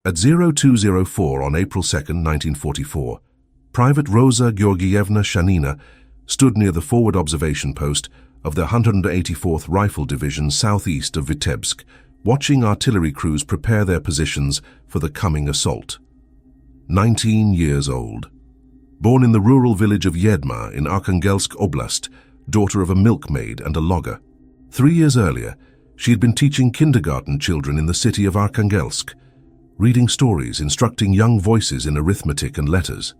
At 0204 on April 2, 1944, Private Rosa Georgievna Shanina stood near the forward observation post of the 184th Rifle Division southeast of Vitebsk, watching artillery crews prepare their positions for the coming assault. 19 years old. Born in the rural village of Yedma in Arkhangelsk Oblast, daughter of a milkmaid and a logger. 3 years earlier, she had been teaching kindergarten children in the city of Arkhangelsk, reading stories, instructing young voices in arithmetic and letters.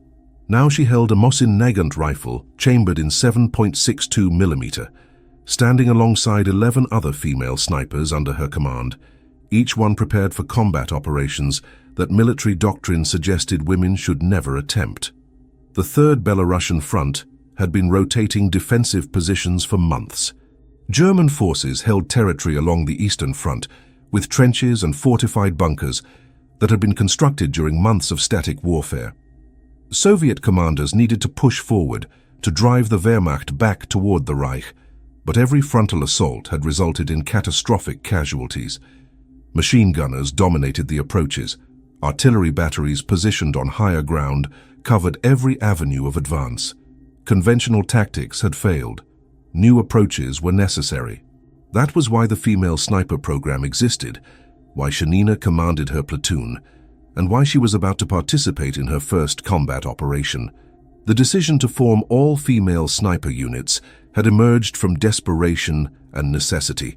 Now she held a Mosin Nagant rifle chambered in 7.62 mm, standing alongside 11 other female snipers under her command, each one prepared for combat operations that military doctrine suggested women should never attempt. The Third Belarusian Front had been rotating defensive positions for months. German forces held territory along the Eastern Front with trenches and fortified bunkers that had been constructed during months of static warfare. Soviet commanders needed to push forward to drive the Wehrmacht back toward the Reich, but every frontal assault had resulted in catastrophic casualties. Machine gunners dominated the approaches. Artillery batteries positioned on higher ground covered every avenue of advance. Conventional tactics had failed. New approaches were necessary. That was why the female sniper program existed, why Shanina commanded her platoon, and why she was about to participate in her first combat operation. The decision to form all-female sniper units had emerged from desperation and necessity.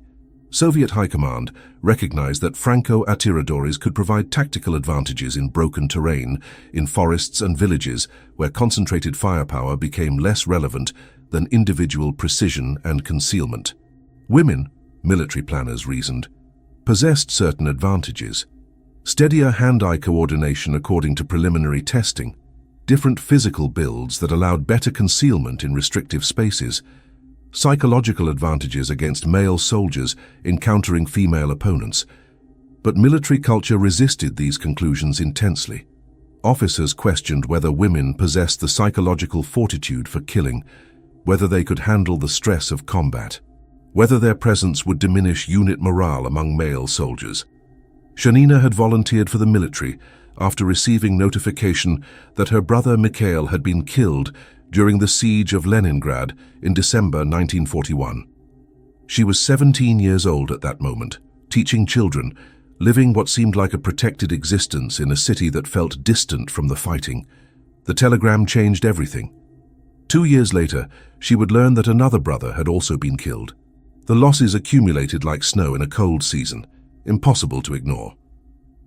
Soviet High Command recognized that Franco-attiradores could provide tactical advantages in broken terrain, in forests and villages where concentrated firepower became less relevant than individual precision and concealment. Women, military planners reasoned, possessed certain advantages: steadier hand-eye coordination according to preliminary testing, different physical builds that allowed better concealment in restrictive spaces, psychological advantages against male soldiers encountering female opponents. But military culture resisted these conclusions intensely. Officers questioned whether women possessed the psychological fortitude for killing, whether they could handle the stress of combat, whether their presence would diminish unit morale among male soldiers. Shanina had volunteered for the military after receiving notification that her brother Mikhail had been killed during the siege of Leningrad in December 1941. She was 17 years old at that moment, teaching children, living what seemed like a protected existence in a city that felt distant from the fighting. The telegram changed everything. 2 years later, she would learn that another brother had also been killed. The losses accumulated like snow in a cold season, impossible to ignore.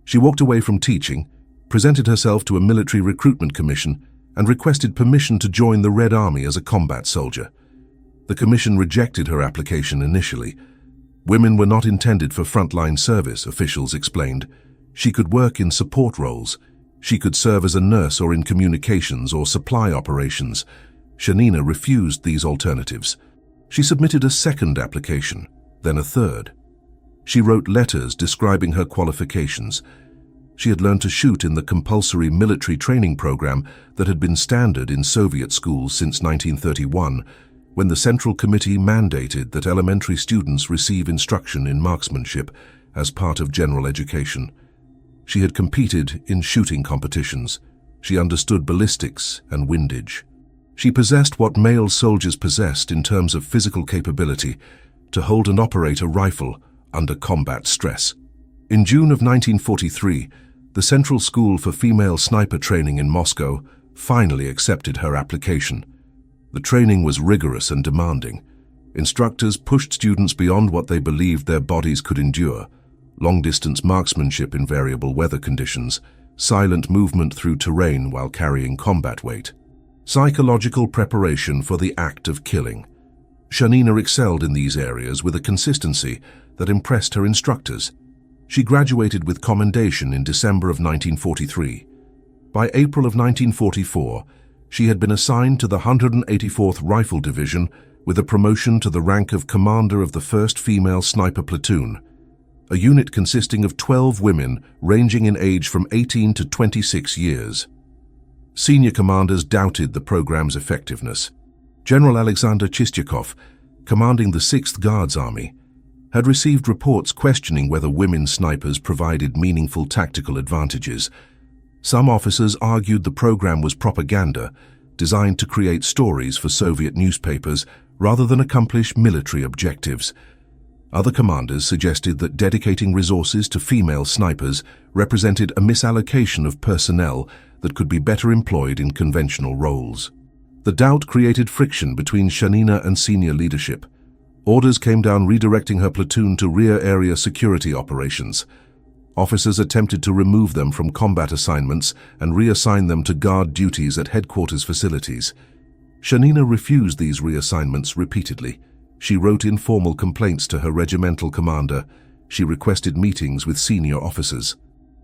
She walked away from teaching, presented herself to a military recruitment commission, and requested permission to join the Red Army as a combat soldier. The commission rejected her application initially. Women were not intended for frontline service, officials explained. She could work in support roles. She could serve as a nurse or in communications or supply operations. Shanina refused these alternatives. She submitted a second application, then a third. She wrote letters describing her qualifications. She had learned to shoot in the compulsory military training program that had been standard in Soviet schools since 1931, when the Central Committee mandated that elementary students receive instruction in marksmanship as part of general education. She had competed in shooting competitions. She understood ballistics and windage. She possessed what male soldiers possessed in terms of physical capability to hold and operate a rifle under combat stress. In June of 1943, the Central School for Female Sniper Training in Moscow finally accepted her application. The training was rigorous and demanding. Instructors pushed students beyond what they believed their bodies could endure: long-distance marksmanship in variable weather conditions, silent movement through terrain while carrying combat weight, psychological preparation for the act of killing. Shanina excelled in these areas with a consistency that impressed her instructors. She graduated with commendation in December of 1943. By April of 1944, she had been assigned to the 184th Rifle Division with a promotion to the rank of commander of the 1st Female Sniper Platoon, a unit consisting of 12 women ranging in age from 18 to 26 years. Senior commanders doubted the program's effectiveness. General Alexander Chistyakov, commanding the 6th Guards Army, had received reports questioning whether women snipers provided meaningful tactical advantages. Some officers argued the program was propaganda, designed to create stories for Soviet newspapers rather than accomplish military objectives. Other commanders suggested that dedicating resources to female snipers represented a misallocation of personnel that could be better employed in conventional roles. The doubt created friction between Shanina and senior leadership. Orders came down redirecting her platoon to rear area security operations. Officers attempted to remove them from combat assignments and reassign them to guard duties at headquarters facilities. Shanina refused these reassignments repeatedly. She wrote informal complaints to her regimental commander. She requested meetings with senior officers.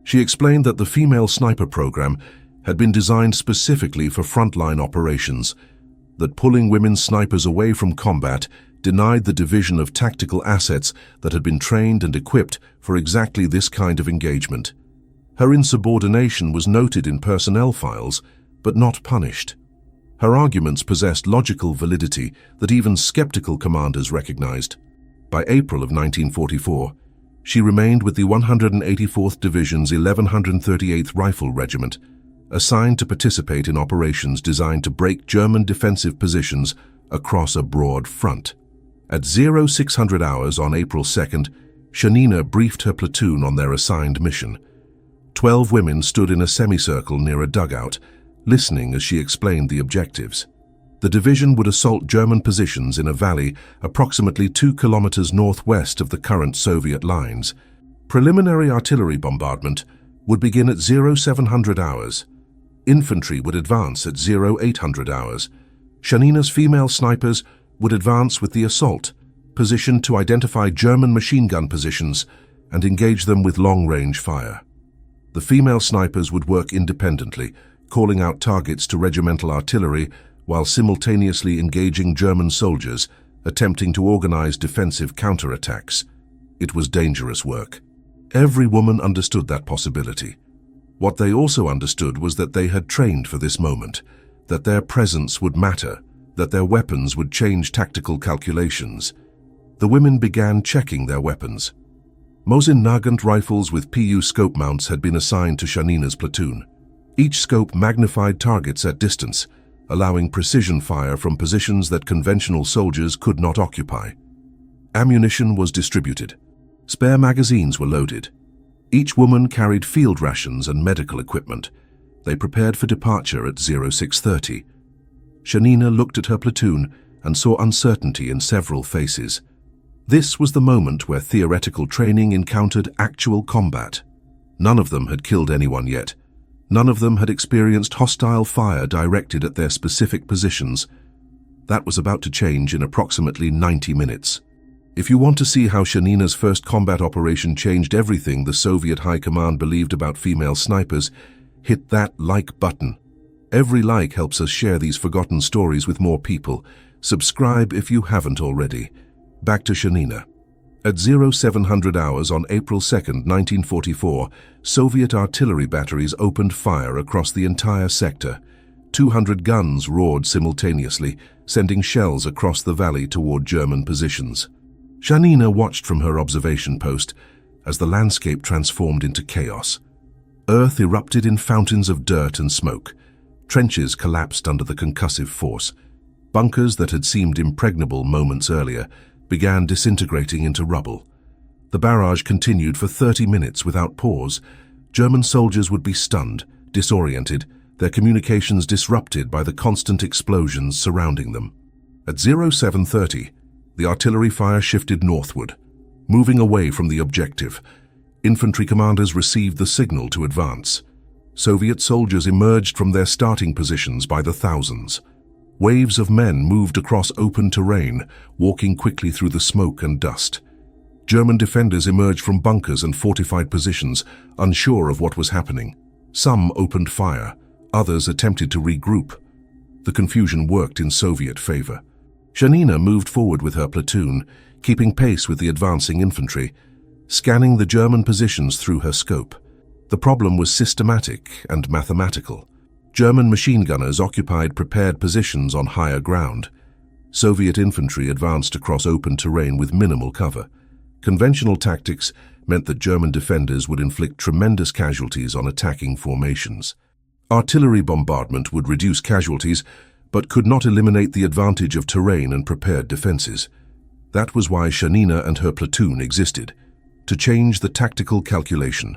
She explained that the female sniper program had been designed specifically for frontline operations, that pulling women snipers away from combat denied the division of tactical assets that had been trained and equipped for exactly this kind of engagement. Her insubordination was noted in personnel files, but not punished. Her arguments possessed logical validity that even skeptical commanders recognized. By April of 1944, she remained with the 184th Division's 1138th Rifle Regiment, assigned to participate in operations designed to break German defensive positions across a broad front. At 0600 hours on April 2nd, Shanina briefed her platoon on their assigned mission. 12 women stood in a semicircle near a dugout, listening as she explained the objectives. The division would assault German positions in a valley approximately 2 kilometers northwest of the current Soviet lines. Preliminary artillery bombardment would begin at 0700 hours. Infantry would advance at 0800 hours. Shanina's female snipers would advance with the assault, positioned to identify German machine gun positions and engage them with long-range fire. The female snipers would work independently, calling out targets to regimental artillery while simultaneously engaging German soldiers, attempting to organize defensive counterattacks. It was dangerous work. Every woman understood that possibility. What they also understood was that they had trained for this moment, that their presence would matter, that their weapons would change tactical calculations. The women began checking their weapons. Mosin Nagant rifles with PU scope mounts had been assigned to Shanina's platoon. Each scope magnified targets at distance, allowing precision fire from positions that conventional soldiers could not occupy. Ammunition was distributed. Spare magazines were loaded. Each woman carried field rations and medical equipment. They prepared for departure at 0630. Shanina looked at her platoon and saw uncertainty in several faces. This was the moment where theoretical training encountered actual combat. None of them had killed anyone yet. None of them had experienced hostile fire directed at their specific positions. That was about to change in approximately 90 minutes. If you want to see how Shanina's first combat operation changed everything the Soviet High Command believed about female snipers, hit that like button. Every like helps us share these forgotten stories with more people. Subscribe if you haven't already. Back to Shanina. At 0700 hours on April 2nd, 1944, Soviet artillery batteries opened fire across the entire sector. 200 guns roared simultaneously, sending shells across the valley toward German positions. Shanina watched from her observation post as the landscape transformed into chaos. Earth erupted in fountains of dirt and smoke. Trenches collapsed under the concussive force. Bunkers that had seemed impregnable moments earlier began disintegrating into rubble. The barrage continued for 30 minutes without pause. German soldiers would be stunned, disoriented, their communications disrupted by the constant explosions surrounding them. At 0730, the artillery fire shifted northward, moving away from the objective. Infantry commanders received the signal to advance. Soviet soldiers emerged from their starting positions by the thousands. Waves of men moved across open terrain, walking quickly through the smoke and dust. German defenders emerged from bunkers and fortified positions, unsure of what was happening. Some opened fire, others attempted to regroup. The confusion worked in Soviet favor. Shanina moved forward with her platoon, keeping pace with the advancing infantry, scanning the German positions through her scope. The problem was systematic and mathematical. German machine gunners occupied prepared positions on higher ground. Soviet infantry advanced across open terrain with minimal cover. Conventional tactics meant that German defenders would inflict tremendous casualties on attacking formations. Artillery bombardment would reduce casualties, but could not eliminate the advantage of terrain and prepared defenses. That was why Janina and her platoon existed, to change the tactical calculation,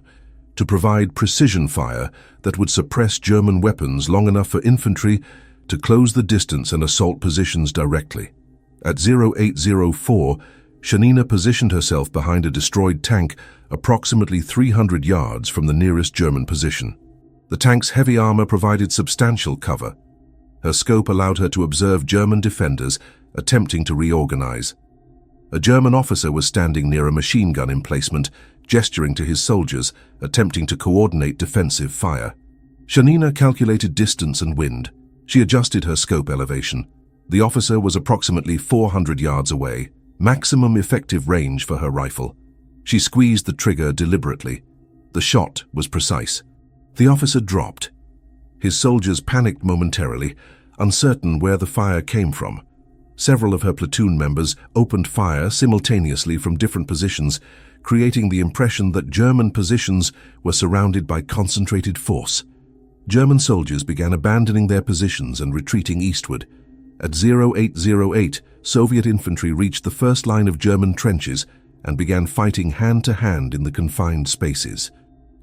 to provide precision fire that would suppress German weapons long enough for infantry to close the distance and assault positions directly. At 0804, Janina positioned herself behind a destroyed tank approximately 300 yards from the nearest German position. The tank's heavy armor provided substantial cover. Her scope allowed her to observe German defenders attempting to reorganize. A German officer was standing near a machine gun emplacement, gesturing to his soldiers, attempting to coordinate defensive fire. Janina calculated distance and wind. She adjusted her scope elevation. The officer was approximately 400 yards away, maximum effective range for her rifle. She squeezed the trigger deliberately. The shot was precise. The officer dropped. His soldiers panicked momentarily, uncertain where the fire came from. Several of her platoon members opened fire simultaneously from different positions, creating the impression that German positions were surrounded by concentrated force. German soldiers began abandoning their positions and retreating eastward. At 0808, Soviet infantry reached the first line of German trenches and began fighting hand-to-hand in the confined spaces.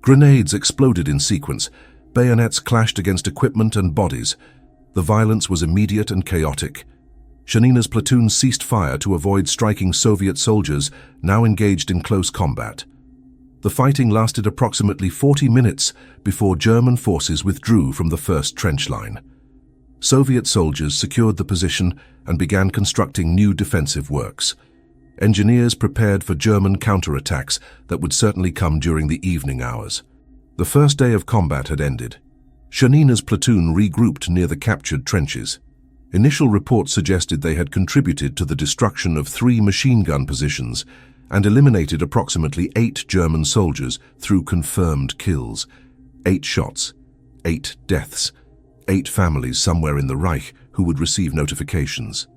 Grenades exploded in sequence. Bayonets clashed against equipment and bodies. The violence was immediate and chaotic. Janina's platoon ceased fire to avoid striking Soviet soldiers now engaged in close combat. The fighting lasted approximately 40 minutes before German forces withdrew from the first trench line. Soviet soldiers secured the position and began constructing new defensive works. Engineers prepared for German counterattacks that would certainly come during the evening hours. The first day of combat had ended. Janina's platoon regrouped near the captured trenches. Initial reports suggested they had contributed to the destruction of 3 machine gun positions and eliminated approximately 8 German soldiers through confirmed kills. 8 shots, 8 deaths, 8 families somewhere in the Reich who would receive notifications.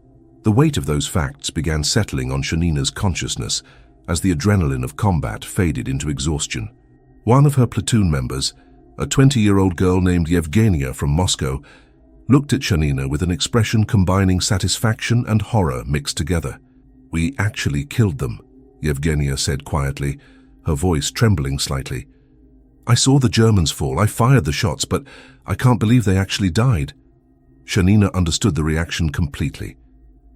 The weight of those facts began settling on Janina's consciousness as the adrenaline of combat faded into exhaustion. One of her platoon members, a 20-year-old girl named Yevgenia from Moscow, looked at Janina with an expression combining satisfaction and horror mixed together. "We actually killed them," Yevgenia said quietly, her voice trembling slightly. "I saw the Germans fall. I fired the shots, but I can't believe they actually died." Janina understood the reaction completely.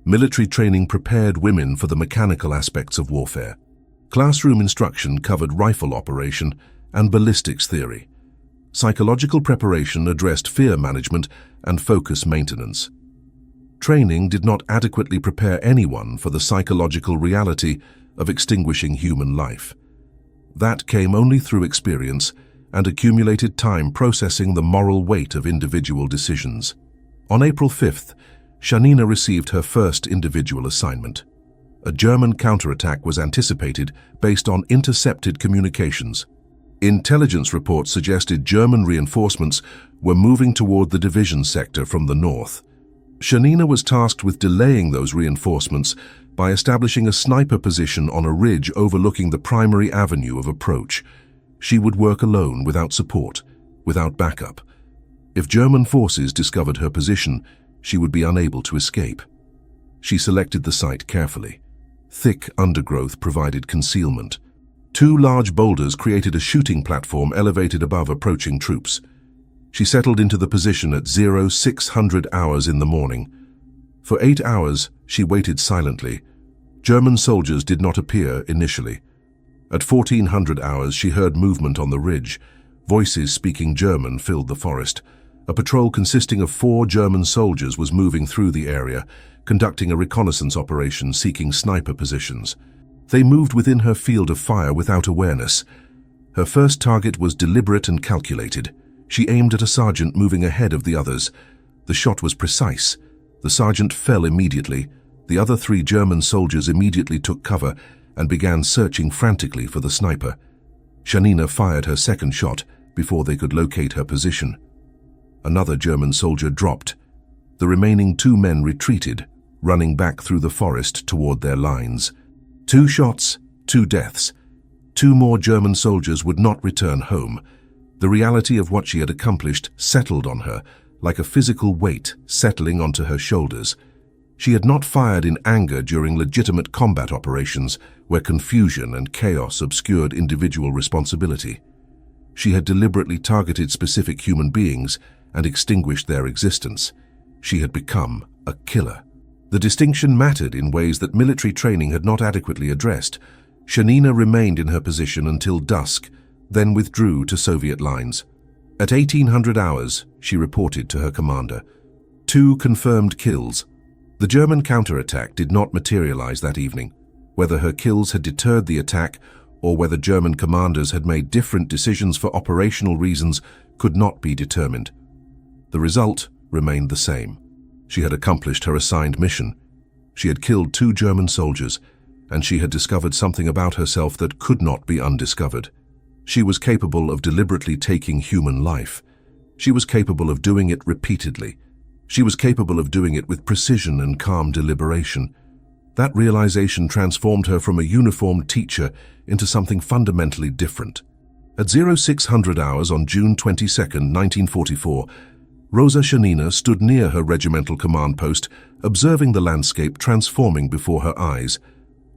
Military training prepared women for the mechanical aspects of warfare. Classroom instruction covered rifle operation and ballistics theory. Psychological preparation addressed fear management and focus maintenance. Training did not adequately prepare anyone for the psychological reality of extinguishing human life. That came only through experience and accumulated time processing the moral weight of individual decisions. On April 5th, Janina received her first individual assignment. A German counterattack was anticipated based on intercepted communications. Intelligence reports suggested German reinforcements were moving toward the division sector from the north. Janina was tasked with delaying those reinforcements by establishing a sniper position on a ridge overlooking the primary avenue of approach. She would work alone, without support, without backup. If German forces discovered her position, she would be unable to escape. She selected the site carefully. Thick undergrowth provided concealment. 2 large boulders created a shooting platform elevated above approaching troops. She settled into the position at 0600 hours in the morning. For 8 hours, she waited silently. German soldiers did not appear initially. At 1400 hours, she heard movement on the ridge. Voices speaking German filled the forest. A patrol consisting of 4 German soldiers was moving through the area, conducting a reconnaissance operation seeking sniper positions. They moved within her field of fire without awareness. Her first target was deliberate and calculated. She aimed at a sergeant moving ahead of the others. The shot was precise. The sergeant fell immediately. The other 3 German soldiers immediately took cover and began searching frantically for the sniper. Janina fired her second shot before they could locate her position. Another German soldier dropped. The remaining 2 men retreated, running back through the forest toward their lines. 2 shots, 2 deaths. 2 more German soldiers would not return home. The reality of what she had accomplished settled on her, like a physical weight settling onto her shoulders. She had not fired in anger during legitimate combat operations where confusion and chaos obscured individual responsibility. She had deliberately targeted specific human beings and extinguished their existence. She had become a killer. The distinction mattered in ways that military training had not adequately addressed. Shanina remained in her position until dusk, then withdrew to Soviet lines. At 1800 hours, she reported to her commander. 2 confirmed kills. The German counterattack did not materialize that evening. Whether her kills had deterred the attack or whether German commanders had made different decisions for operational reasons could not be determined. The result remained the same. She had accomplished her assigned mission. She had killed 2 German soldiers, and she had discovered something about herself that could not be undiscovered. She was capable of deliberately taking human life. She was capable of doing it repeatedly. She was capable of doing it with precision and calm deliberation. That realization transformed her from a uniformed teacher into something fundamentally different. At 0600 hours on June 22, 1944, Rosa Shanina stood near her regimental command post, observing the landscape transforming before her eyes.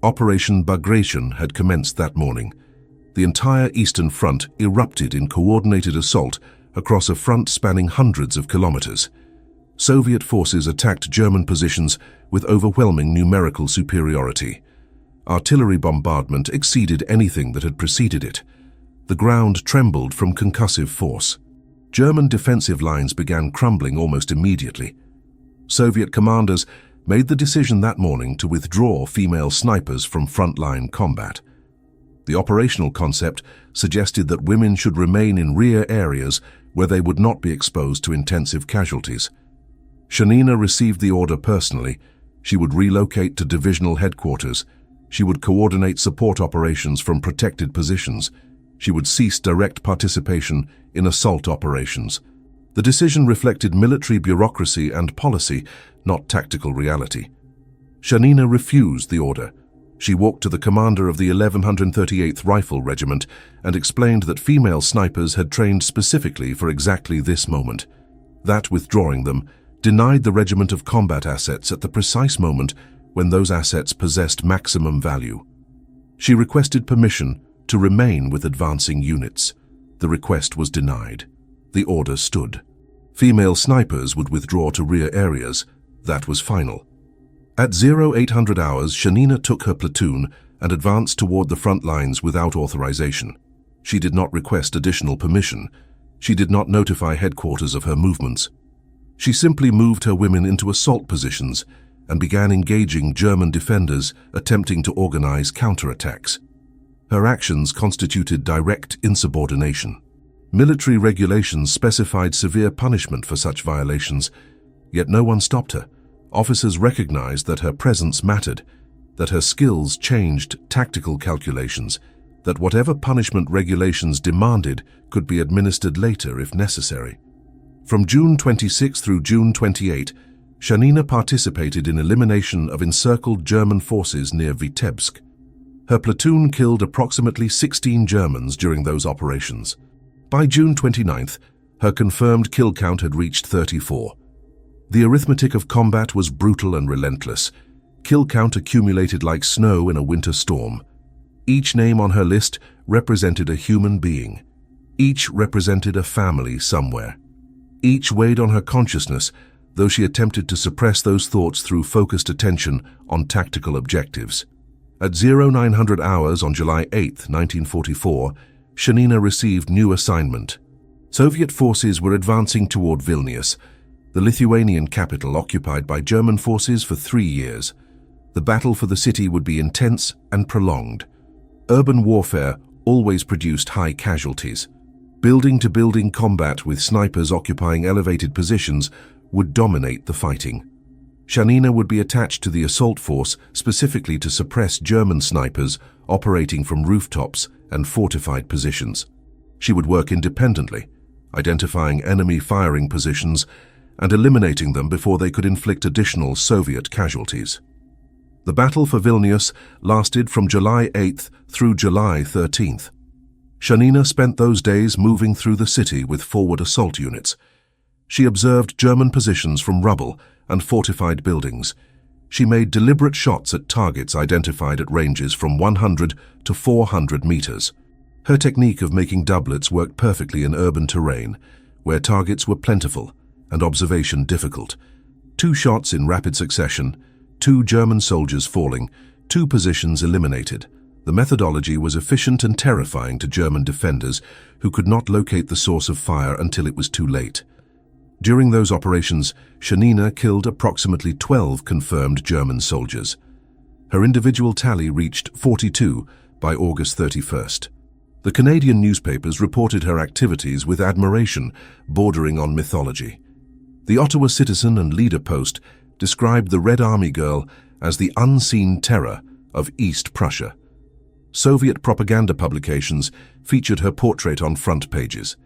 Operation Bagration had commenced that morning. The entire Eastern Front erupted in coordinated assault across a front spanning hundreds of kilometers. Soviet forces attacked German positions with overwhelming numerical superiority. Artillery bombardment exceeded anything that had preceded it. The ground trembled from concussive force. German defensive lines began crumbling almost immediately. Soviet commanders made the decision that morning to withdraw female snipers from frontline combat. The operational concept suggested that women should remain in rear areas where they would not be exposed to intensive casualties. Shanina received the order personally. She would relocate to divisional headquarters. She would coordinate support operations from protected positions. She would cease direct participation in assault operations. The decision reflected military bureaucracy and policy, not tactical reality. Shanina refused the order. She walked to the commander of the 1138th Rifle Regiment and explained that female snipers had trained specifically for exactly this moment. That withdrawing them denied the regiment of combat assets at the precise moment when those assets possessed maximum value. She requested permission to remain with advancing units. The request was denied. The order stood. Female snipers would withdraw to rear areas. That was final. At 0800 hours, Shanina took her platoon and advanced toward the front lines without authorization. She did not request additional permission. She did not notify headquarters of her movements. She simply moved her women into assault positions and began engaging German defenders attempting to organize counterattacks. Her actions constituted direct insubordination. Military regulations specified severe punishment for such violations, yet no one stopped her. Officers recognized that her presence mattered, that her skills changed tactical calculations, that whatever punishment regulations demanded could be administered later if necessary. From June 26 through June 28, Shanina participated in elimination of encircled German forces near Vitebsk. Her platoon killed approximately 16 Germans during those operations. By June 29th, her confirmed kill count had reached 34. The arithmetic of combat was brutal and relentless. Kill count accumulated like snow in a winter storm. Each name on her list represented a human being. Each represented a family somewhere. Each weighed on her consciousness, though she attempted to suppress those thoughts through focused attention on tactical objectives. At 0900 hours on July 8, 1944, Shanina received new assignment. Soviet forces were advancing toward Vilnius, the Lithuanian capital occupied by German forces for 3 years. The battle for the city would be intense and prolonged. Urban warfare always produced high casualties. Building-to-building combat with snipers occupying elevated positions would dominate the fighting. Shanina would be attached to the assault force specifically to suppress German snipers operating from rooftops and fortified positions. She would work independently, identifying enemy firing positions and eliminating them before they could inflict additional Soviet casualties. The battle for Vilnius lasted from July 8th through July 13th. Janina spent those days moving through the city with forward assault units. She observed German positions from rubble and fortified buildings. She made deliberate shots at targets identified at ranges from 100 to 400 meters. Her technique of making doublets worked perfectly in urban terrain, where targets were plentiful and observation difficult. 2 shots in rapid succession, 2 German soldiers falling, 2 positions eliminated. The methodology was efficient and terrifying to German defenders who could not locate the source of fire until it was too late. During those operations, Janina killed approximately 12 confirmed German soldiers. Her individual tally reached 42 by August 31st. The Canadian newspapers reported her activities with admiration bordering on mythology. The Ottawa Citizen and Leader Post described the Red Army girl as the unseen terror of East Prussia. Soviet propaganda publications featured her portrait on front pages.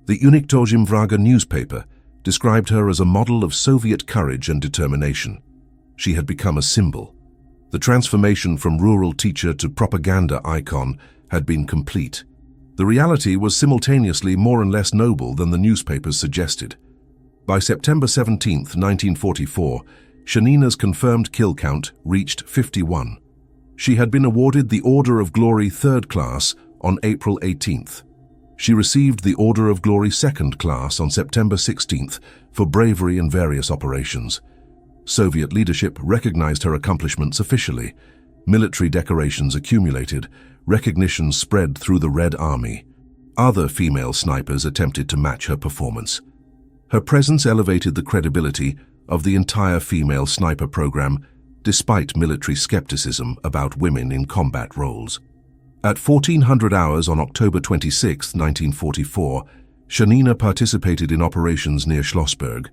The Uniktozim Vraga newspaper described her as a model of Soviet courage and determination. She had become a symbol. The transformation from rural teacher to propaganda icon had been complete. The reality was simultaneously more and less noble than the newspapers suggested. By September 17, 1944, Janina's confirmed kill count reached 51. She had been awarded the Order of Glory 3rd Class on April 18th. She received the Order of Glory 2nd Class on September 16th for bravery in various operations. Soviet leadership recognized her accomplishments officially. Military decorations accumulated, recognition spread through the Red Army. Other female snipers attempted to match her performance. Her presence elevated the credibility of the entire female sniper program, despite military skepticism about women in combat roles. At 1400 hours on October 26, 1944, Janina participated in operations near Schlossberg.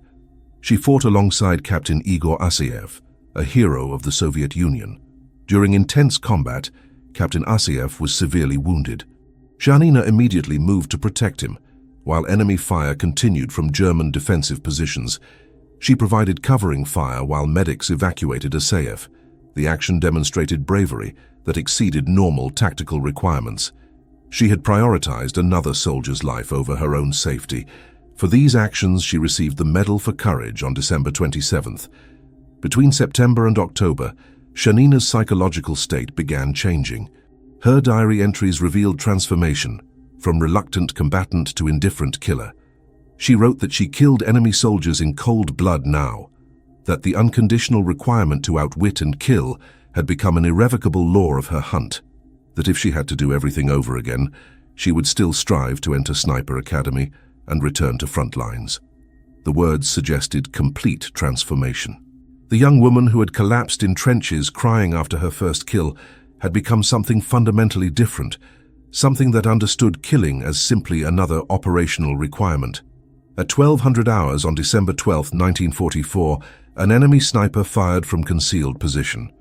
She fought alongside Captain Igor Asayev, a hero of the Soviet Union. During intense combat, Captain Asayev was severely wounded. Janina immediately moved to protect him, while enemy fire continued from German defensive positions. She provided covering fire while medics evacuated Asayev. The action demonstrated bravery that exceeded normal tactical requirements. She had prioritized another soldier's life over her own safety. For these actions, she received the Medal for Courage on December 27th. Between September and October, Janina's psychological state began changing. Her diary entries revealed transformation, from reluctant combatant to indifferent killer. She wrote that she killed enemy soldiers in cold blood now, that the unconditional requirement to outwit and kill had become an irrevocable law of her hunt, that if she had to do everything over again, she would still strive to enter Sniper Academy and return to Frontlines. The words suggested complete transformation. The young woman who had collapsed in trenches crying after her first kill had become something fundamentally different, something that understood killing as simply another operational requirement. At 1200 hours on December 12, 1944, an enemy sniper fired from concealed position.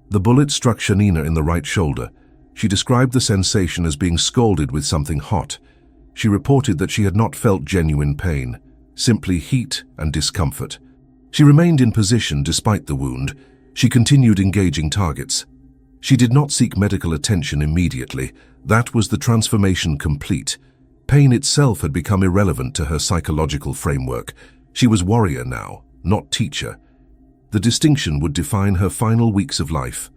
The bullet struck Janina in the right shoulder. She described the sensation as being scalded with something hot. She reported that she had not felt genuine pain, simply heat and discomfort. She remained in position despite the wound. She continued engaging targets. She did not seek medical attention immediately. That was the transformation complete. Pain itself had become irrelevant to her psychological framework. She was warrior now, not teacher. The distinction would define her final weeks of life.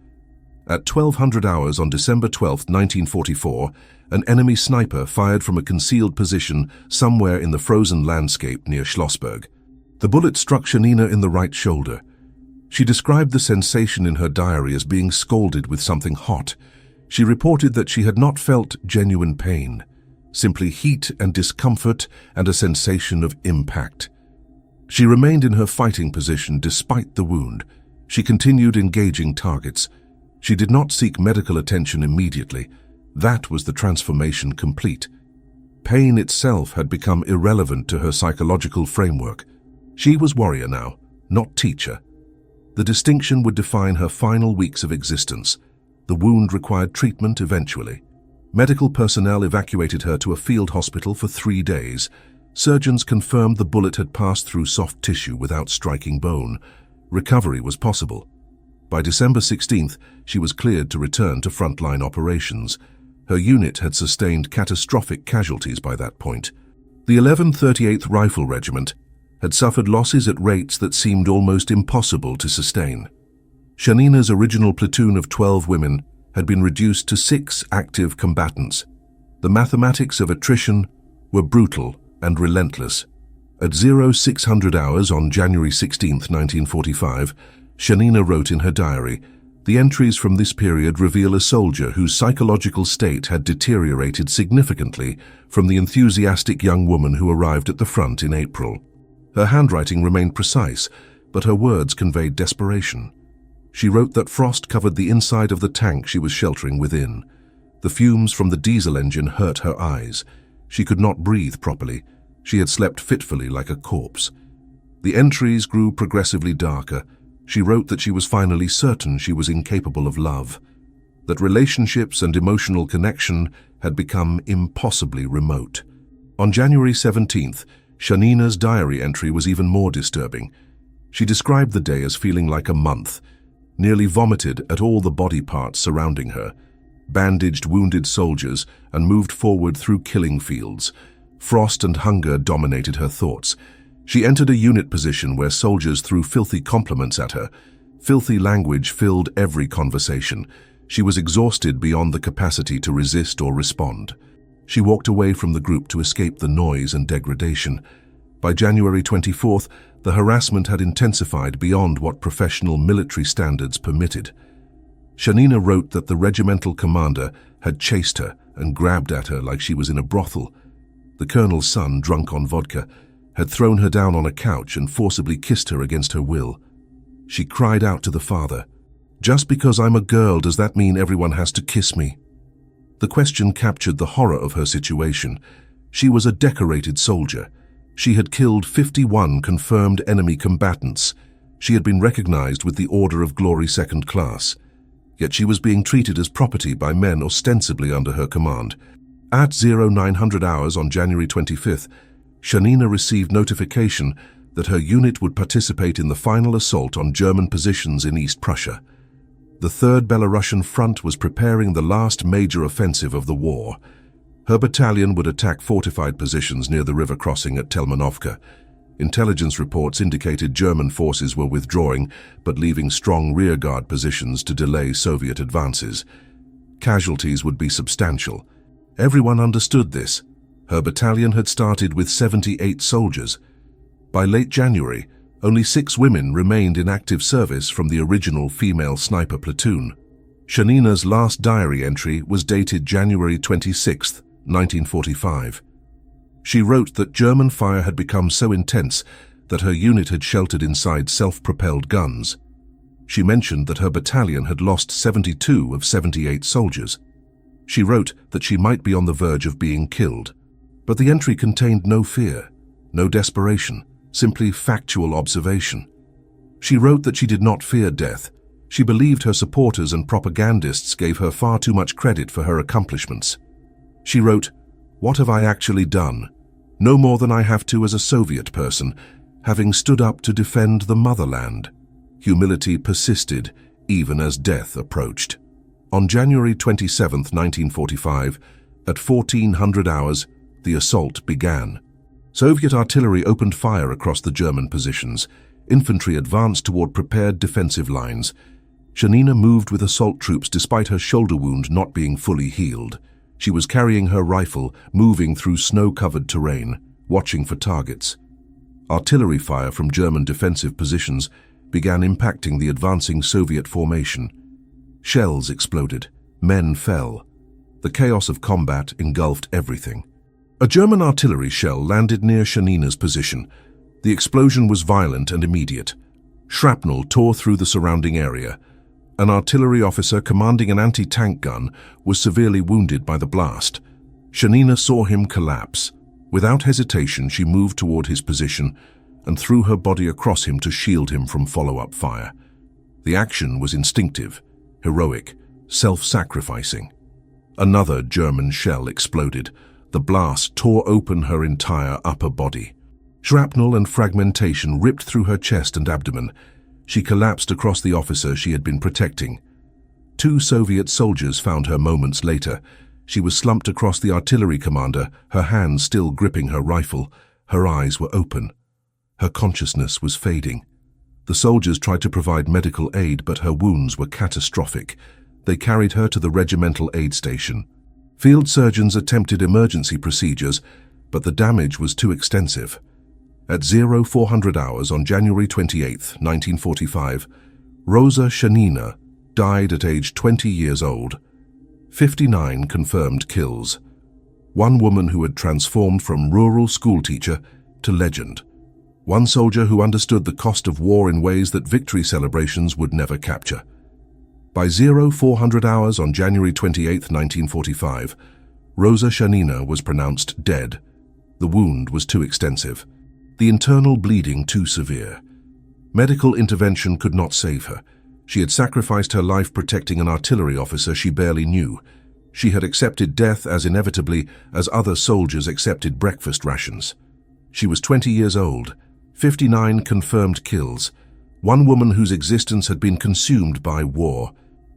At 1200 hours on December 12, 1944, an enemy sniper fired from a concealed position somewhere in the frozen landscape near Schlossberg. The bullet struck Janina in the right shoulder. She described the sensation in her diary as being scalded with something hot. She reported that she had not felt genuine pain, simply heat and discomfort and a sensation of impact. She remained in her fighting position despite the wound. She continued engaging targets. She did not seek medical attention immediately. That was the transformation complete. Pain itself had become irrelevant to her psychological framework. She was warrior now, not teacher. The distinction would define her final weeks of existence. The wound required treatment eventually. Medical personnel evacuated her to a field hospital for 3 days. Surgeons confirmed the bullet had passed through soft tissue without striking bone. Recovery was possible. By December 16th, she was cleared to return to frontline operations. Her unit had sustained catastrophic casualties by that point. The 1138th Rifle Regiment had suffered losses at rates that seemed almost impossible to sustain. Shanina's original platoon of 12 women had been reduced to 6 active combatants. The mathematics of attrition were brutal and relentless. At 0600 hours on January 16, 1945, Shanina wrote in her diary, "The entries from this period reveal a soldier whose psychological state had deteriorated significantly from the enthusiastic young woman who arrived at the front in April." Her handwriting remained precise, but her words conveyed desperation. She wrote that frost covered the inside of the tank she was sheltering within. The fumes from the diesel engine hurt her eyes. She could not breathe properly. She had slept fitfully like a corpse. The entries grew progressively darker. She wrote that she was finally certain she was incapable of love, that relationships and emotional connection had become impossibly remote. On January 17th, Shanina's diary entry was even more disturbing. She described the day as feeling like a month, nearly vomited at all the body parts surrounding her, bandaged wounded soldiers, and moved forward through killing fields. Frost and hunger dominated her thoughts. She entered a unit position where soldiers threw filthy compliments at her. Filthy language filled every conversation. She was exhausted beyond the capacity to resist or respond. She walked away from the group to escape the noise and degradation. By January 24th, the harassment had intensified beyond what professional military standards permitted. Shanina wrote that the regimental commander had chased her and grabbed at her like she was in a brothel. The colonel's son, drunk on vodka, had thrown her down on a couch and forcibly kissed her against her will. She cried out to the father, "Just because I'm a girl, does that mean everyone has to kiss me?" The question captured the horror of her situation. She was a decorated soldier. She had killed 51 confirmed enemy combatants. She had been recognized with the Order of Glory Second Class. Yet she was being treated as property by men ostensibly under her command. At 0900 hours on January 25th, Shanina received notification that her unit would participate in the final assault on German positions in East Prussia. The 3rd Belarusian Front was preparing the last major offensive of the war. Her battalion would attack fortified positions near the river crossing at Telmanovka. Intelligence reports indicated German forces were withdrawing, but leaving strong rearguard positions to delay Soviet advances. Casualties would be substantial. Everyone understood this. Her battalion had started with 78 soldiers. By late January, only 6 women remained in active service from the original female sniper platoon. Shanina's last diary entry was dated January 26, 1945. She wrote that German fire had become so intense that her unit had sheltered inside self-propelled guns. She mentioned that her battalion had lost 72 of 78 soldiers. She wrote that she might be on the verge of being killed. But the entry contained no fear, no desperation, simply factual observation. She wrote that she did not fear death. She believed her supporters and propagandists gave her far too much credit for her accomplishments. She wrote, "What have I actually done? No more than I have to as a Soviet person, having stood up to defend the motherland." Humility persisted even as death approached. On January 27, 1945, at 1400 hours, the assault began. Soviet artillery opened fire across the German positions. Infantry advanced toward prepared defensive lines. Shanina moved with assault troops despite her shoulder wound not being fully healed. She was carrying her rifle, moving through snow-covered terrain, watching for targets. Artillery fire from German defensive positions began impacting the advancing Soviet formation. Shells exploded. Men fell. The chaos of combat engulfed everything. A German artillery shell landed near Shanina's position. The explosion was violent and immediate. Shrapnel tore through the surrounding area. An artillery officer commanding an anti-tank gun was severely wounded by the blast. Shanina saw him collapse. Without hesitation, she moved toward his position and threw her body across him to shield him from follow-up fire. The action was instinctive, heroic, self-sacrificing. Another German shell exploded. The blast tore open her entire upper body. Shrapnel and fragmentation ripped through her chest and abdomen. She collapsed across the officer she had been protecting. 2 Soviet soldiers found her moments later. She was slumped across the artillery commander, her hands still gripping her rifle. Her eyes were open. Her consciousness was fading. The soldiers tried to provide medical aid, but her wounds were catastrophic. They carried her to the regimental aid station. Field surgeons attempted emergency procedures, but the damage was too extensive. At 0400 hours on January 28, 1945, Rosa Shanina died at age 20 years old. 59 confirmed kills. One woman who had transformed from rural schoolteacher to legend. One soldier who understood the cost of war in ways that victory celebrations would never capture. By 0400 hours on January 28, 1945, Rosa Shanina was pronounced dead. The wound was too extensive. The internal bleeding too severe. Medical intervention could not save her. She had sacrificed her life protecting an artillery officer she barely knew. She had accepted death as inevitably as other soldiers accepted breakfast rations. She was 20 years old, 59 confirmed kills, one woman whose existence had been consumed by war.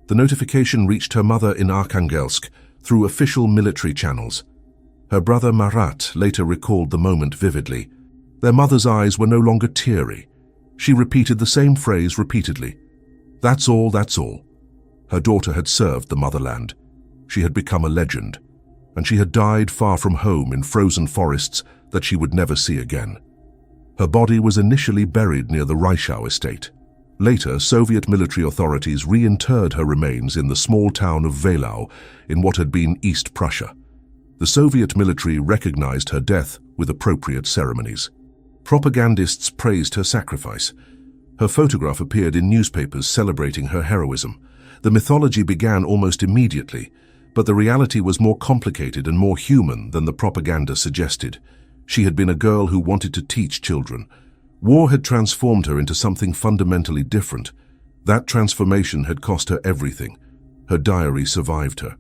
The notification reached her mother in Arkhangelsk through official military channels. Her brother Marat later recalled the moment vividly. Their mother's eyes were no longer teary. She repeated the same phrase repeatedly. That's all, that's all. Her daughter had served the motherland. She had become a legend, and she had died far from home in frozen forests that she would never see again. Her body was initially buried near the Reichau estate. Later, Soviet military authorities reinterred her remains in the small town of Wehlau in what had been East Prussia. The Soviet military recognized her death with appropriate ceremonies. Propagandists praised her sacrifice. Her photograph appeared in newspapers celebrating her heroism. The mythology began almost immediately, but the reality was more complicated and more human than the propaganda suggested. She had been a girl who wanted to teach children. War had transformed her into something fundamentally different. That transformation had cost her everything. Her diary survived her.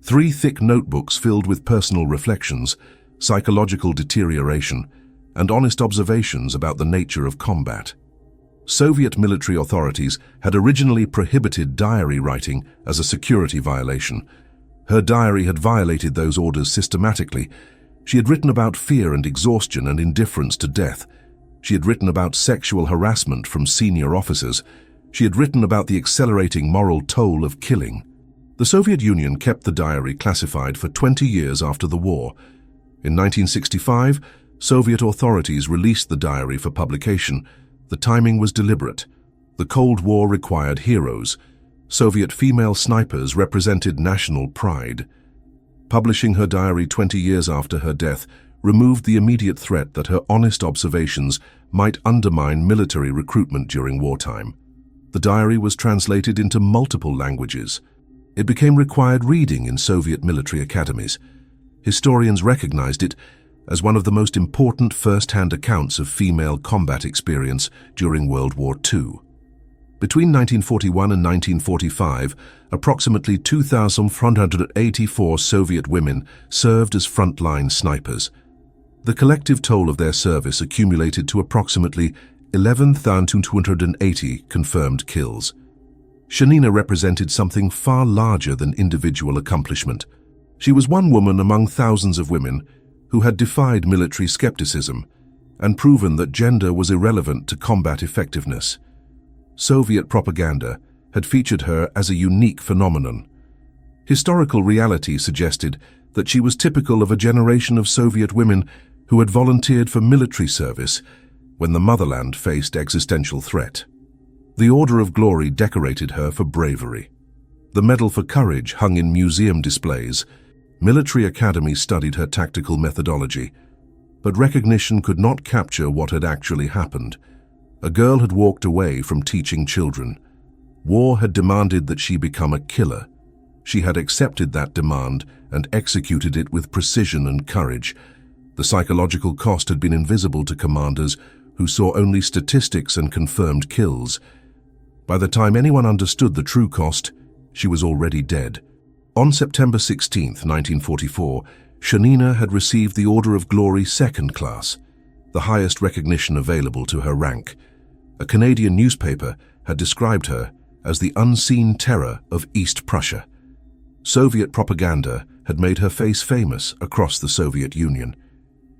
3 thick notebooks filled with personal reflections, psychological deterioration, and honest observations about the nature of combat. Soviet military authorities had originally prohibited diary writing as a security violation. Her diary had violated those orders systematically. She had written about fear and exhaustion and indifference to death. She had written about sexual harassment from senior officers. She had written about the accelerating moral toll of killing. The Soviet Union kept the diary classified for 20 years after the war. In 1965, Soviet authorities released the diary for publication. The timing was deliberate. The Cold War required heroes. Soviet female snipers represented national pride. Publishing her diary 20 years after her death removed the immediate threat that her honest observations might undermine military recruitment during wartime. The diary was translated into multiple languages. It became required reading in Soviet military academies. Historians recognized it as one of the most important first-hand accounts of female combat experience during World War II. Between 1941 and 1945, approximately 2,484 Soviet women served as frontline snipers. The collective toll of their service accumulated to approximately 11,280 confirmed kills. Shanina represented something far larger than individual accomplishment. She was one woman among thousands of women who had defied military skepticism and proven that gender was irrelevant to combat effectiveness. Soviet propaganda had featured her as a unique phenomenon. Historical reality suggested that she was typical of a generation of Soviet women who had volunteered for military service when the motherland faced existential threat. The Order of Glory decorated her for bravery. The Medal for Courage hung in museum displays. Military academies studied her tactical methodology, but recognition could not capture what had actually happened. A girl had walked away from teaching children. War had demanded that she become a killer. She had accepted that demand and executed it with precision and courage. The psychological cost had been invisible to commanders who saw only statistics and confirmed kills. By the time anyone understood the true cost, she was already dead. On September 16, 1944, Shanina had received the Order of Glory Second Class, the highest recognition available to her rank. A Canadian newspaper had described her as the unseen terror of East Prussia. Soviet propaganda had made her face famous across the Soviet Union.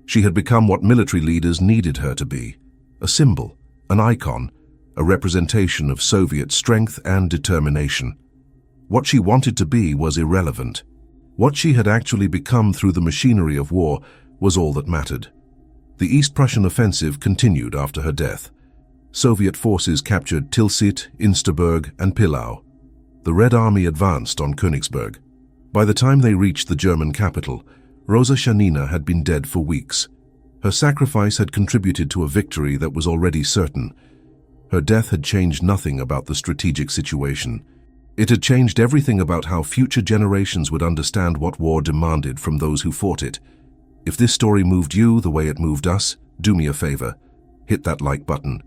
She had become what military leaders needed her to be, a symbol, an icon, a representation of Soviet strength and determination. What she wanted to be was irrelevant. What she had actually become through the machinery of war was all that mattered. The East Prussian offensive continued after her death. Soviet forces captured Tilsit, Insterburg, and Pillau. The Red Army advanced on Königsberg. By the time they reached the German capital, Rosa Shanina had been dead for weeks. Her sacrifice had contributed to a victory that was already certain. Her death had changed nothing about the strategic situation. It had changed everything about how future generations would understand what war demanded from those who fought it. If this story moved you the way it moved us, do me a favor. Hit that like button.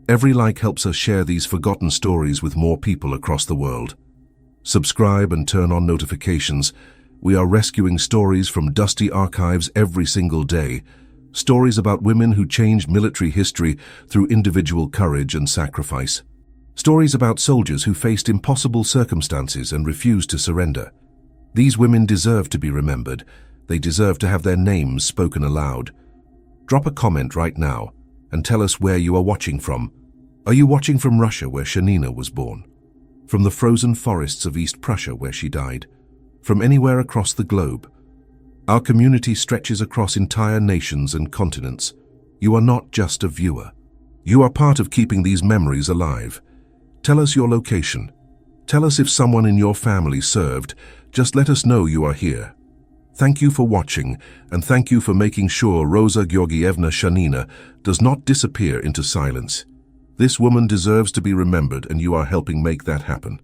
Every like helps us share these forgotten stories with more people across the world. Subscribe and turn on notifications. We are rescuing stories from dusty archives every single day. Stories about women who changed military history through individual courage and sacrifice. Stories about soldiers who faced impossible circumstances and refused to surrender. These women deserve to be remembered. They deserve to have their names spoken aloud. Drop a comment right now and tell us where you are watching from. Are you watching from Russia, where Shanina was born? From the frozen forests of East Prussia, where she died? From anywhere across the globe? Our community stretches across entire nations and continents. You are not just a viewer. You are part of keeping these memories alive. Tell us your location. Tell us if someone in your family served. Just let us know you are here. Thank you for watching, and thank you for making sure Rosa Georgievna Shanina does not disappear into silence. This woman deserves to be remembered, and you are helping make that happen.